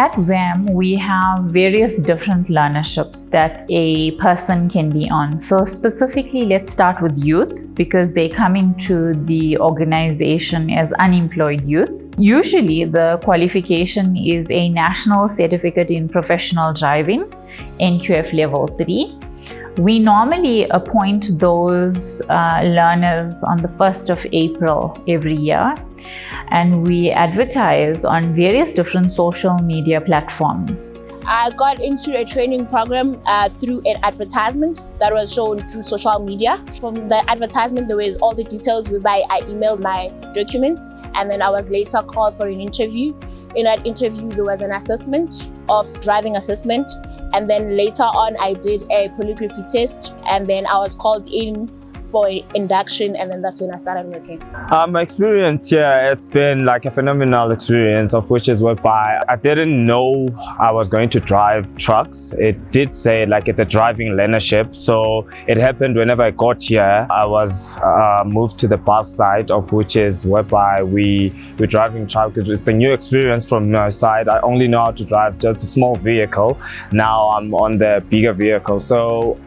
At RAM, we have various different learnerships that a person can be on. So specifically, let's start with youth, because they come into the organization as unemployed youth. Usually, the qualification is a National Certificate in Professional Driving, NQF Level 3. We normally appoint those learners on the 1st of April every year, and we advertise on various different social media platforms. I got into a training program through an advertisement that was shown through social media. From the advertisement, there was all the details whereby I emailed my documents, and then I was later called for an interview. In that interview, there was an assessment of driving assessment. And then later on, I did a polygraphy test, and then I was called in for induction, and then that's when I started working. My experience here, it's been like a phenomenal experience, of which is whereby I didn't know I was going to drive trucks. It did say like it's a driving learnership, so it happened whenever I got here. I was moved to the bus side, of which is whereby we're driving trucks. It's a new experience from my side. I only know how to drive just a small vehicle. Now I'm on the bigger vehicle. So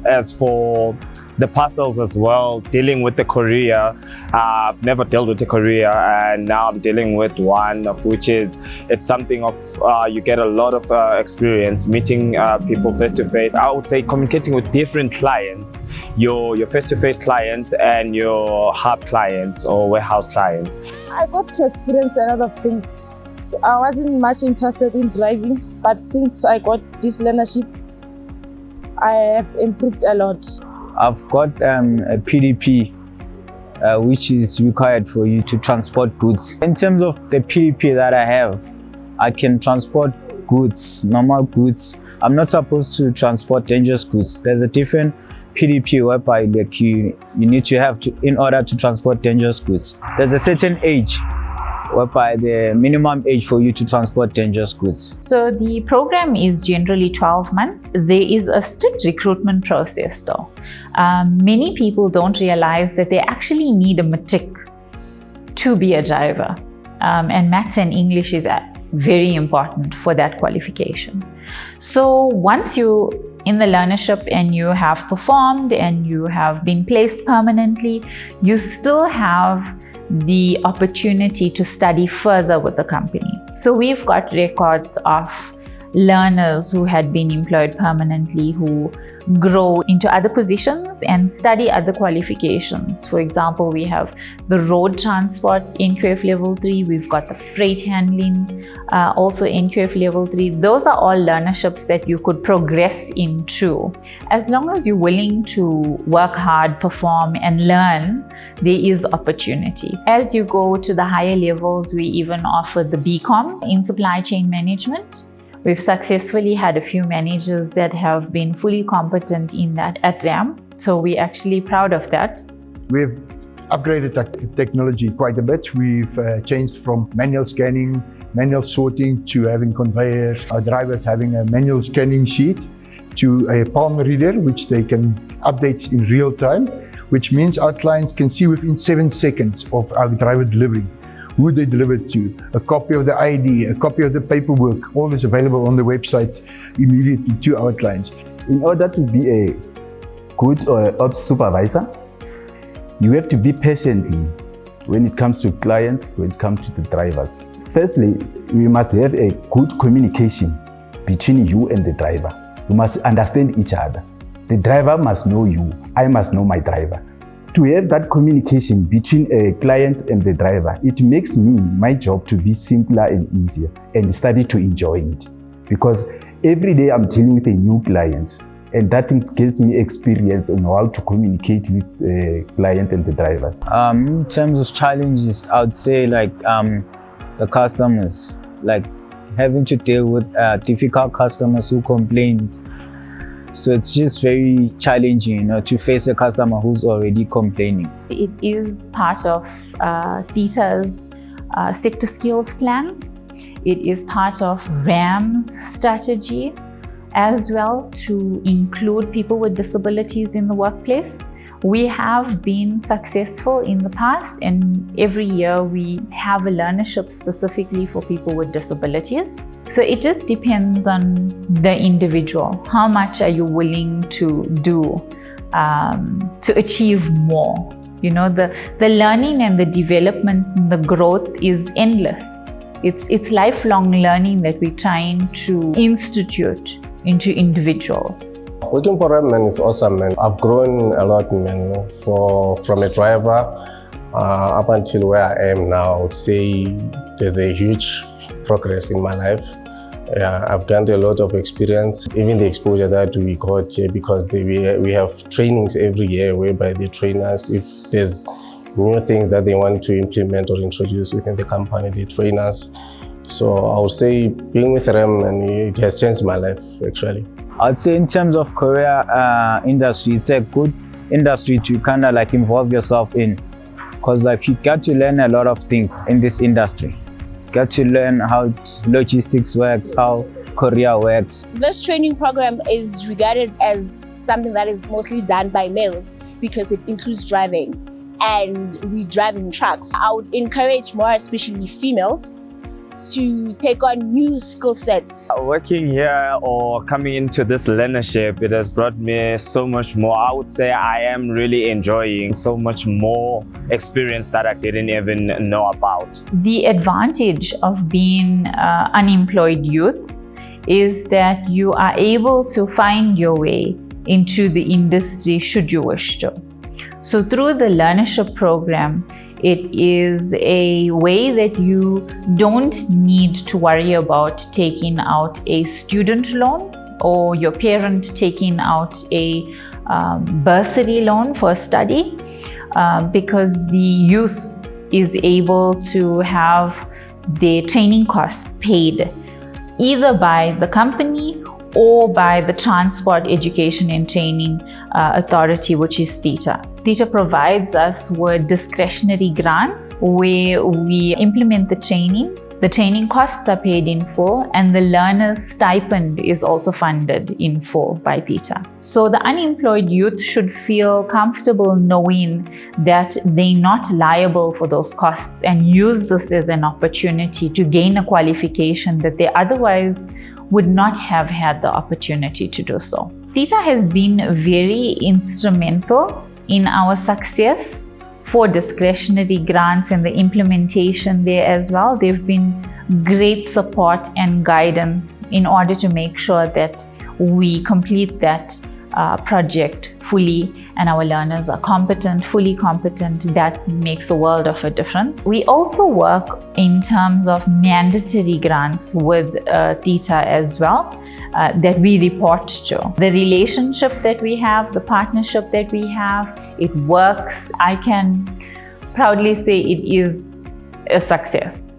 as for the parcels as well, dealing with the courier, I've never dealt with the courier, and now I'm dealing with one, of which is, it's something of, you get a lot of experience meeting people face to face. I would say communicating with different clients, your face-to-face clients and your hub clients or warehouse clients. I got to experience a lot of things. So I wasn't much interested in driving, but since I got this learnership, I have improved a lot. I've got a PDP, which is required for you to transport goods. In terms of the PDP that I have, I can transport goods, normal goods. I'm not supposed to transport dangerous goods. There's a different PDP whereby like you need to have to, in order to transport dangerous goods. There's a certain age whereby the minimum age for you to transport dangerous goods. So the program is generally 12 months. There is a strict recruitment process though. Many people don't realize that they actually need a matric to be a driver. And maths and English is very important for that qualification. So once you're in the learnership and you have performed and you have been placed permanently, you still have the opportunity to study further with the company. So we've got records of learners who had been employed permanently who grow into other positions and study other qualifications. For example, we have the road transport NQF level 3, we've got the freight handling also NQF level 3. Those are all learnerships that you could progress into. As long as you're willing to work hard, perform and learn, there is opportunity. As you go to the higher levels, we even offer the BCom in supply chain management. We've successfully had a few managers that have been fully competent in that at RAM. So we're actually proud of that. We've upgraded the technology quite a bit. We've changed from manual scanning, manual sorting to having conveyors. Our drivers having a manual scanning sheet to a palm reader, which they can update in real time, which means our clients can see within 7 seconds of our driver delivery who they delivered to, a copy of the ID, a copy of the paperwork, all is available on the website immediately to our clients. In order to be a good ops supervisor, you have to be patient when it comes to clients, when it comes to the drivers. Firstly, we must have a good communication between you and the driver. You must understand each other. The driver must know you, I must know my driver. To have that communication between a client and the driver, it makes my job to be simpler and easier and study to enjoy it. Because every day I'm dealing with a new client, and that thing gives me experience on how to communicate with the client and the drivers. In terms of challenges, I would say like the customers, like having to deal with difficult customers who complain. So it's just very challenging, to face a customer who's already complaining. It is part of Theta's sector skills plan. It is part of RAM's strategy as well to include people with disabilities in the workplace. We have been successful in the past, and every year we have a learnership specifically for people with disabilities. So it just depends on the individual. How much are you willing to do to achieve more? You know, the learning and the development, the growth is endless. It's lifelong learning that we're trying to institute into individuals. Working for REM, man, is awesome, man. I've grown a lot, man, from a driver up until where I am now. I would say there's a huge progress in my life. Yeah, I've gained a lot of experience, even the exposure that we got here, because we have trainings every year whereby the trainers, if there's new things that they want to implement or introduce within the company, they train us. So I would say being with REM, and it has changed my life actually. I'd say in terms of career industry, it's a good industry to kind of like involve yourself in, because like you get to learn a lot of things in this industry. Get to learn how logistics works, how career works. This training program is regarded as something that is mostly done by males because it includes driving, and we driving trucks. I would encourage more, especially females, to take on new skill sets. Working here or coming into this learnership, it has brought me so much more. I would say I am really enjoying so much more experience that I didn't even know about. The advantage of being unemployed youth is that you are able to find your way into the industry should you wish to. So through the learnership program, it is a way that you don't need to worry about taking out a student loan or your parent taking out a bursary loan for study, because the youth is able to have their training costs paid either by the company or by the Transport Education and Training Authority, which is TETA. TETA provides us with discretionary grants where we implement the training. The training costs are paid in full, and the learner's stipend is also funded in full by TETA. So the unemployed youth should feel comfortable knowing that they're not liable for those costs, and use this as an opportunity to gain a qualification that they otherwise would not have had the opportunity to do so. TETA has been very instrumental in our success for discretionary grants and the implementation there as well. They've been great support and guidance in order to make sure that we complete that project fully and our learners are competent, fully competent. That makes a world of a difference. We also work in terms of mandatory grants with TETA as well, that we report to. The relationship that we have, the partnership that we have, it works. I can proudly say it is a success.